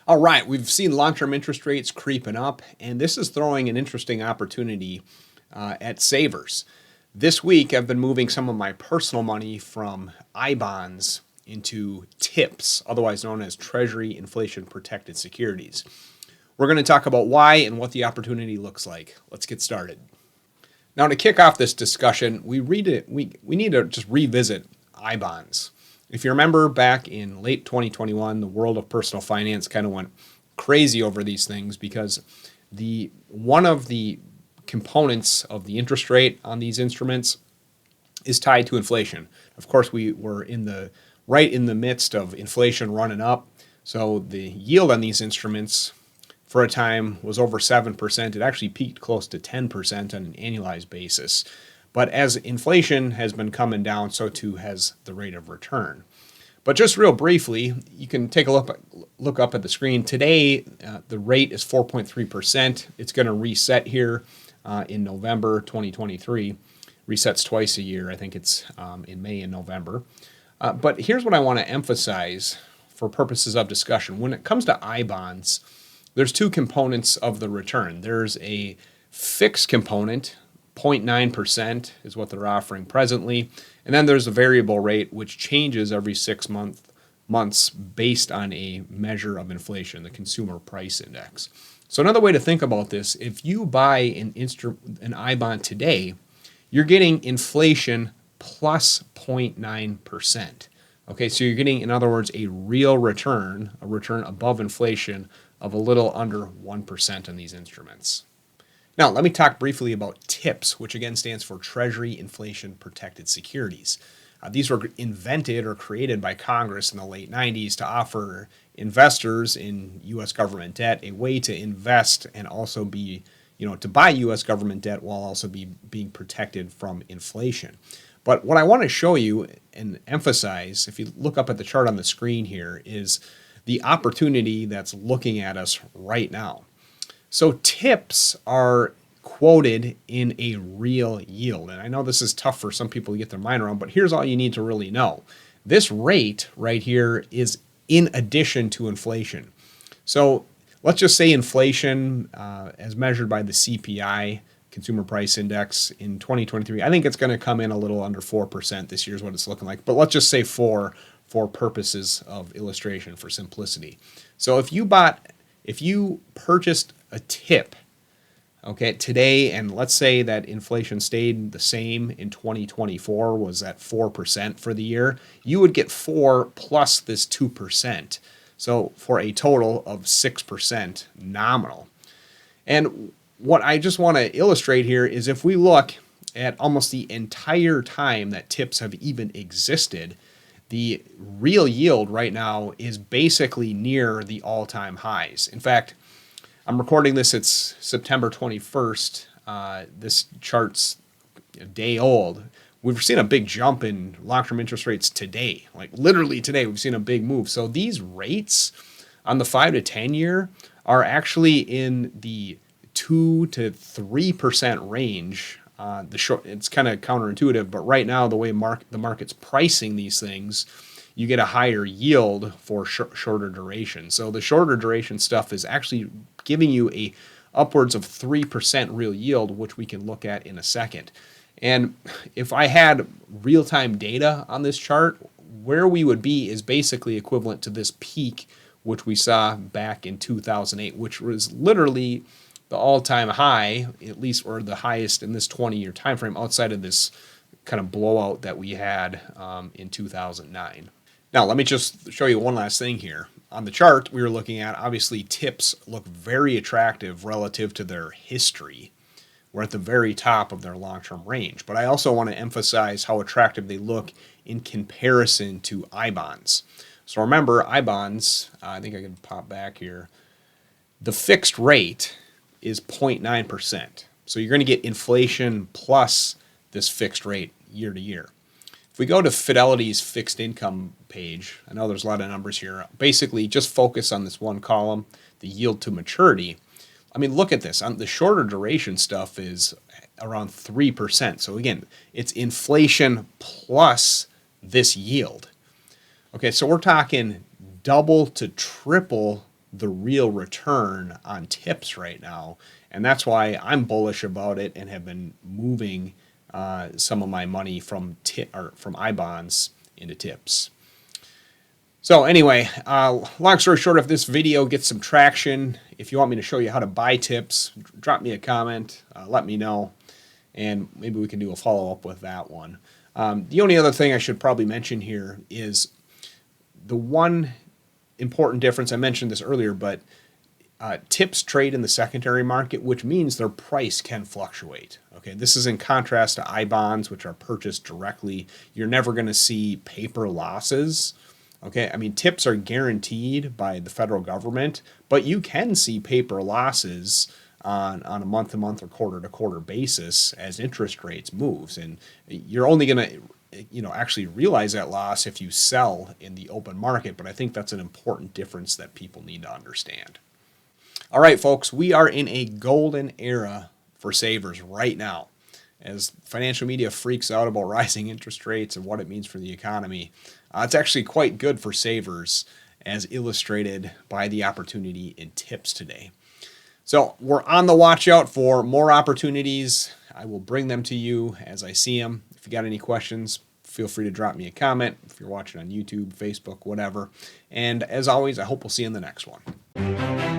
All right, we've seen long-term interest rates creeping up, and this is throwing an interesting opportunity at savers. This week, I've been moving some of my personal money from I bonds into TIPS, otherwise known as Treasury Inflation Protected Securities. We're going to talk about why and what the opportunity looks like. Let's get started. Now, to kick off this discussion, we need to just revisit I bonds. If you remember back in late 2021, the world of personal finance kind of went crazy over these things because one of the components of the interest rate on these instruments is tied to inflation. Of course, we were right in the midst of inflation running up, so the yield on these instruments for a time was over 7%. It actually peaked close to 10% on an annualized basis. But as inflation has been coming down, so too has the rate of return. But just real briefly, you can take a look up at the screen. Today, the rate is 4.3%. It's going to reset here in November 2023. Resets twice a year. I think it's in May and November. But here's what I want to emphasize for purposes of discussion. When it comes to I bonds, there's two components of the return. There's a fixed component, 0.9% is what they're offering presently. And then there's a variable rate, which changes every 6 months based on a measure of inflation, the consumer price index. So another way to think about this, if you buy an I bond today, you're getting inflation plus 0.9%. Okay, so you're getting, in other words, a real return, a return above inflation of a little under 1% on these instruments. Now, let me talk briefly about TIPS, which again stands for Treasury Inflation Protected Securities. These were invented or created by Congress in the late 90s to offer investors in U.S. government debt a way to invest and also to buy U.S. government debt while also being protected from inflation. But what I want to show you and emphasize, if you look up at the chart on the screen here, is the opportunity that's looking at us right now. So TIPS are quoted in a real yield. And I know this is tough for some people to get their mind around, but here's all you need to really know. This rate right here is in addition to inflation. So let's just say inflation as measured by the CPI, Consumer Price Index, in 2023, I think it's going to come in a little under 4% this year is what it's looking like. But let's just say 4 for purposes of illustration for simplicity. So if you purchased a TIP, okay, today, and let's say that inflation stayed the same in 2024, was at 4% for the year, you would get 4 plus this 2%. So for a total of 6% nominal. And what I just want to illustrate here is if we look at almost the entire time that TIPS have even existed, the real yield right now is basically near the all-time highs. In fact, I'm recording this, it's September 21st. This chart's a day old. We've seen a big jump in long-term interest rates today. Like literally today, we've seen a big move. So these rates on the 5 to 10 year are actually in the 2 to 3% range. It's kind of counterintuitive, but right now the way the market's pricing these things, you get a higher yield for shorter duration. So the shorter duration stuff is actually giving you a upwards of 3% real yield, which we can look at in a second. And if I had real-time data on this chart, where we would be is basically equivalent to this peak, which we saw back in 2008, which was literally the all-time high, at least, or the highest in this 20-year time frame outside of this kind of blowout that we had in 2009. Now, let me just show you one last thing here. On the chart we were looking at, obviously TIPS look very attractive relative to their history. We're at the very top of their long-term range. But I also want to emphasize how attractive they look in comparison to I bonds. So remember, I bonds, I think I can pop back here, the fixed rate is 0.9%. So you're going to get inflation plus this fixed rate year to year. If we go to Fidelity's fixed income page, I know there's a lot of numbers here. Basically, just focus on this one column, the yield to maturity. I mean, look at this. The shorter duration stuff is around 3%. So again, it's inflation plus this yield. Okay, so we're talking double to triple the real return on tips right now. And that's why I'm bullish about it and have been moving some of my money from from I bonds into tips. So anyway, long story short, if this video gets some traction, if you want me to show you how to buy tips, drop me a comment, let me know, and maybe we can do a follow-up with that one. The only other thing I should probably mention here is the one important difference. I mentioned this earlier, but tips trade in the secondary market, which means their price can fluctuate. Okay, this is in contrast to I bonds, which are purchased directly. You're never going to see paper losses. Okay, I mean, tips are guaranteed by the federal government, but you can see paper losses on a month-to-month or quarter-to-quarter basis as interest rates moves, and you're only going to actually realize that loss if you sell in the open market. But I think that's an important difference that people need to understand. All right, folks, we are in a golden era for savers right now. As financial media freaks out about rising interest rates and what it means for the economy, it's actually quite good for savers, as illustrated by the opportunity in tips today. So we're on the watch out for more opportunities. I will bring them to you as I see them. If you got any questions, feel free to drop me a comment if you're watching on YouTube, Facebook, whatever. And as always, I hope we'll see you in the next one.